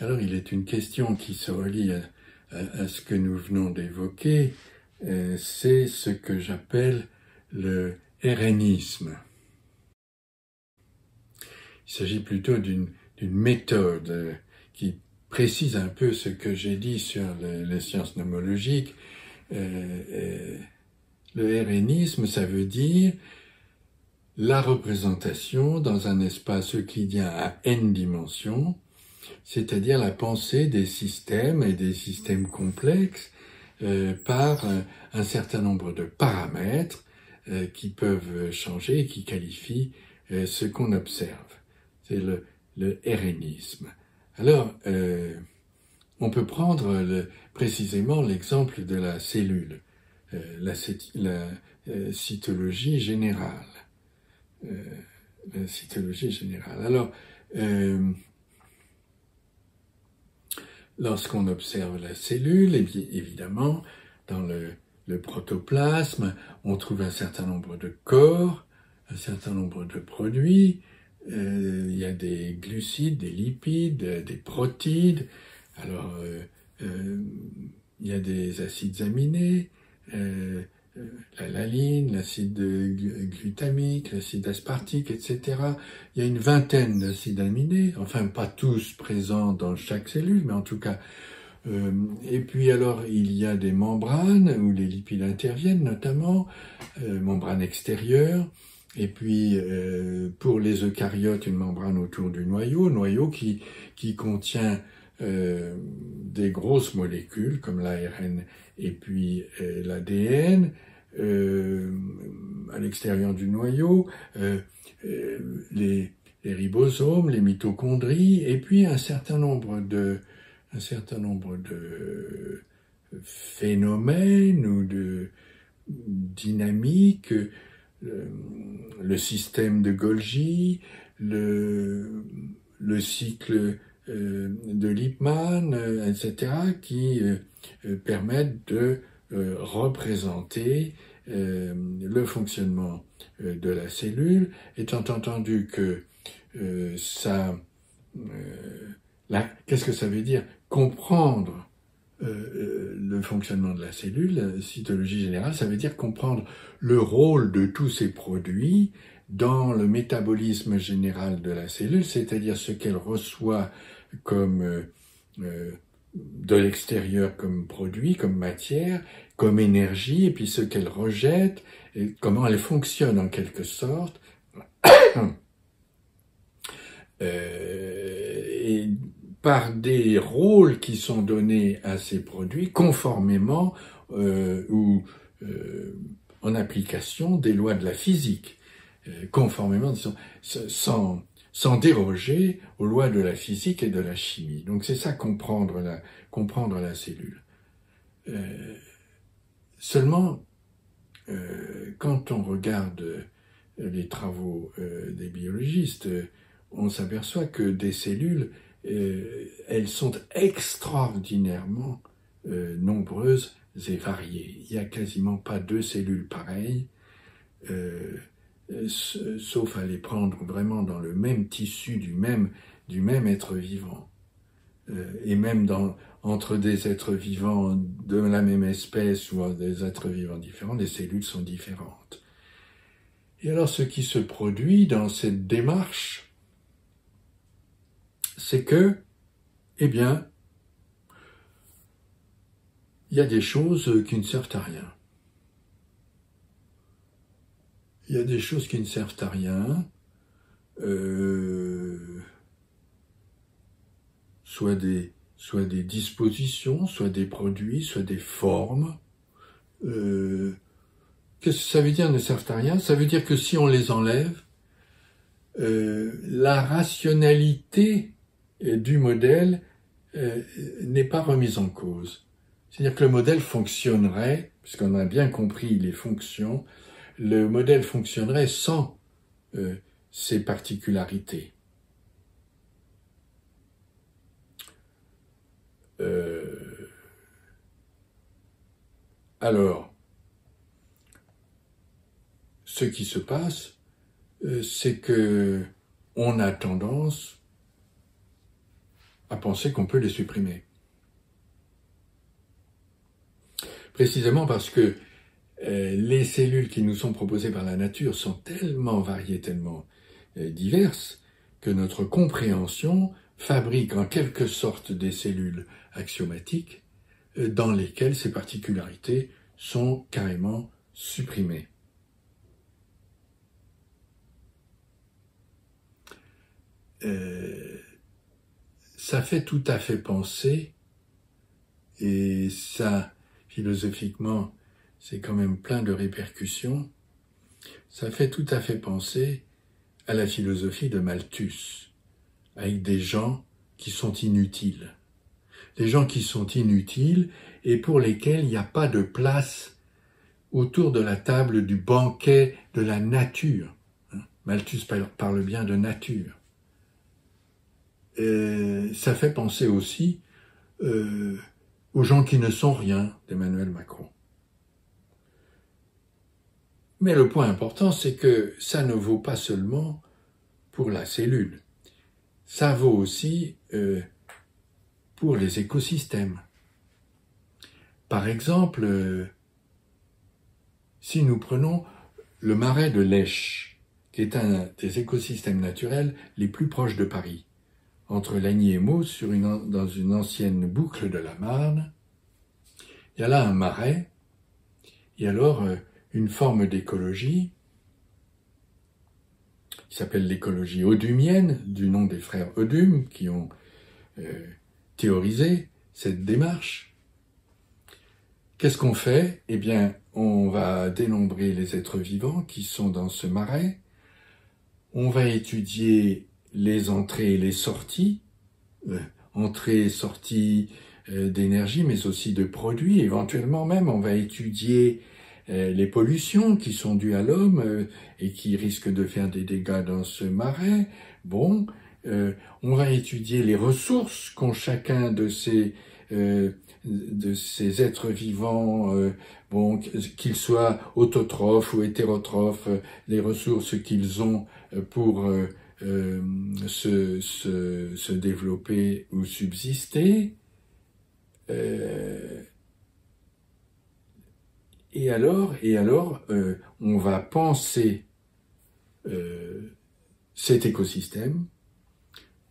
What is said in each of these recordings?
Alors, il est une question qui se relie à ce que nous venons d'évoquer, c'est ce que j'appelle le RNisme. Il s'agit plutôt d'une méthode qui précise un peu ce que j'ai dit sur les sciences nomologiques. Le RNisme, ça veut dire la représentation dans un espace euclidien à n dimensions, c'est-à-dire la pensée des systèmes et des systèmes complexes par un certain nombre de paramètres qui peuvent changer et qui qualifient ce qu'on observe. C'est le RNisme. Alors, on peut prendre précisément l'exemple de la cellule, la cytologie générale. La cytologie générale. Alors, lorsqu'on observe la cellule, évidemment, dans le protoplasme, on trouve un certain nombre de corps, un certain nombre de produits. Il y a des glucides, des lipides, des protides. Alors, il y a des acides aminés, la laline, l'acide glutamique, l'acide aspartique, etc. Il y a une vingtaine d'acides aminés, enfin pas tous présents dans chaque cellule, mais en tout cas. Et puis alors, il y a des membranes où les lipides interviennent, notamment, membrane extérieure, et puis pour les eucaryotes, une membrane autour du noyau qui contient des grosses molécules comme l'ARN et puis l'ADN à l'extérieur du noyau, les ribosomes, les mitochondries, et puis un certain nombre de phénomènes ou de dynamiques, le système de Golgi, le cycle de Lippmann, etc., qui permettent de représenter le fonctionnement de la cellule, étant entendu que qu'est-ce que ça veut dire? Comprendre le fonctionnement de la cellule, la cytologie générale, ça veut dire comprendre le rôle de tous ces produits dans le métabolisme général de la cellule, c'est-à-dire ce qu'elle reçoit comme de l'extérieur comme produit, comme matière, comme énergie, et puis ce qu'elle rejette, et comment elle fonctionne en quelque sorte. Et par des rôles qui sont donnés à ces produits conformément ou en application des lois de la physique, conformément, disons, sans déroger aux lois de la physique et de la chimie. Donc c'est ça comprendre la cellule. Seulement, quand on regarde les travaux des biologistes, on s'aperçoit que des cellules, elles sont extraordinairement nombreuses et variées. Il n'y a quasiment pas deux cellules pareilles, sauf à les prendre vraiment dans le même tissu du même être vivant. Et même entre des êtres vivants de la même espèce ou des êtres vivants différents, les cellules sont différentes. Et alors ce qui se produit dans cette démarche, c'est que, eh bien, il y a des choses qui ne servent à rien. Il y a des choses qui ne servent à rien, soit des dispositions, soit des produits, soit des formes. Qu'est-ce que ça veut dire ne servent à rien? Ça veut dire que si on les enlève, la rationalité du modèle n'est pas remise en cause. C'est-à-dire que le modèle fonctionnerait, puisqu'on a bien compris les fonctions, le modèle fonctionnerait sans ces particularités. Alors, ce qui se passe, c'est que on a tendance à penser qu'on peut les supprimer. Précisément parce que les cellules qui nous sont proposées par la nature sont tellement variées, tellement diverses, que notre compréhension fabrique en quelque sorte des cellules axiomatiques dans lesquelles ces particularités sont carrément supprimées. Ça fait tout à fait penser, et ça, philosophiquement, c'est quand même plein de répercussions, ça fait tout à fait penser à la philosophie de Malthus, avec des gens qui sont inutiles. Des gens qui sont inutiles et pour lesquels il n'y a pas de place autour de la table du banquet de la nature. Malthus parle bien de nature. Ça fait penser aussi aux gens qui ne sont rien d'Emmanuel Macron. Mais le point important, c'est que ça ne vaut pas seulement pour la cellule. Ça vaut aussi pour les écosystèmes. Par exemple, si nous prenons le marais de l'Esch, qui est un des écosystèmes naturels les plus proches de Paris, entre Lagny et Meaux, dans une ancienne boucle de la Marne, il y a là un marais, et alors une forme d'écologie qui s'appelle l'écologie odumienne, du nom des frères Odum, qui ont théorisé cette démarche. Qu'est-ce qu'on fait? Eh bien, on va dénombrer les êtres vivants qui sont dans ce marais, on va étudier les entrées et les sorties, entrées et sorties d'énergie, mais aussi de produits. Éventuellement même, on va étudier les pollutions qui sont dues à l'homme et qui risquent de faire des dégâts dans ce marais. Bon, on va étudier les ressources qu'ont chacun de ces êtres vivants, bon, qu'ils soient autotrophes ou hétérotrophes, les ressources qu'ils ont pour se développer ou subsister. Et alors, on va penser cet écosystème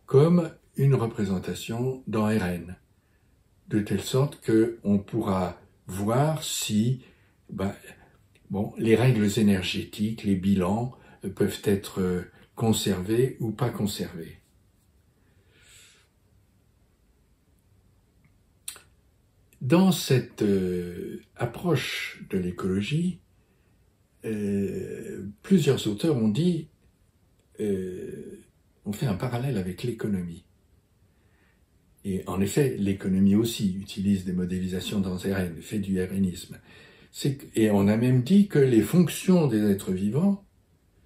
comme une représentation dans RN, de telle sorte que on pourra voir si, les règles énergétiques, les bilans peuvent être conservés ou pas conservés. Dans cette approche de l'écologie, plusieurs auteurs ont dit, on fait un parallèle avec l'économie. Et en effet, l'économie aussi utilise des modélisations dans RN, fait du RNisme. Et on a même dit que les fonctions des êtres vivants,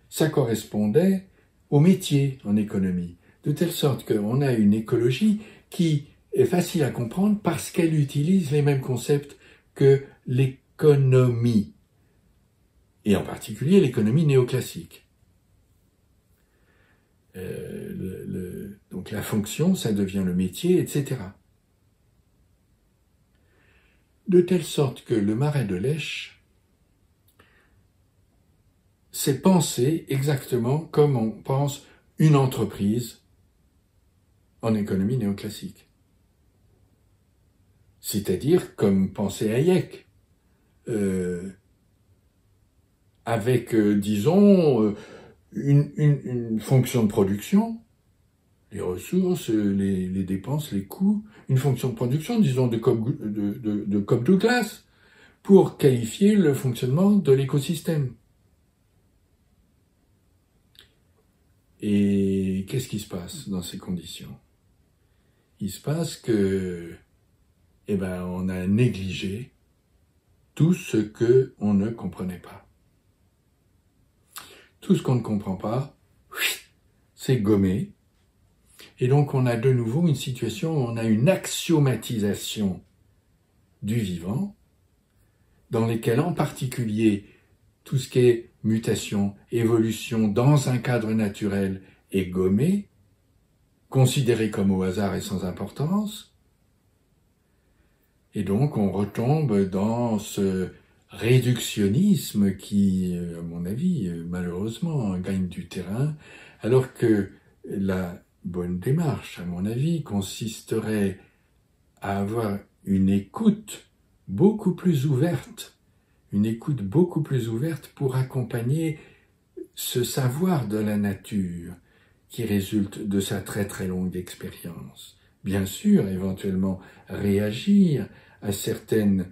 ça correspondait au métier en économie. De telle sorte qu'on a une écologie qui est facile à comprendre parce qu'elle utilise les mêmes concepts que l'économie, et en particulier l'économie néoclassique. Donc la fonction, ça devient le métier, etc. De telle sorte que le marais de l'Esch, c'est pensé exactement comme on pense une entreprise en économie néoclassique. C'est-à-dire comme pensait Hayek, avec, disons, une fonction de production, les ressources, les dépenses, les coûts, une fonction de production, disons, de Cobb Douglas, pour qualifier le fonctionnement de l'écosystème. Et qu'est-ce qui se passe dans ces conditions? Il se passe que, on a négligé tout ce que on ne comprenait pas. Tout ce qu'on ne comprend pas, c'est gommé. Et donc on a de nouveau une situation où on a une axiomatisation du vivant, dans lesquelles en particulier tout ce qui est mutation, évolution dans un cadre naturel est gommé, considérés comme au hasard et sans importance. Et donc on retombe dans ce réductionnisme qui, à mon avis, malheureusement, gagne du terrain, alors que la bonne démarche, à mon avis, consisterait à avoir une écoute beaucoup plus ouverte, pour accompagner ce savoir de la nature qui résulte de sa très très longue expérience. Bien sûr, éventuellement réagir à certaines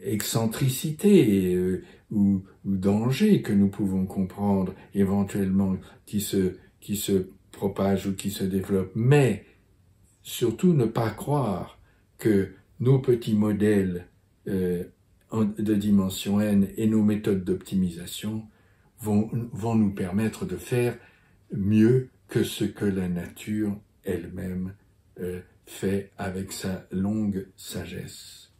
excentricités ou dangers que nous pouvons comprendre éventuellement qui se propagent ou qui se développent, mais surtout ne pas croire que nos petits modèles de dimension n et nos méthodes d'optimisation vont nous permettre de faire mieux que ce que la nature elle-même fait avec sa longue sagesse.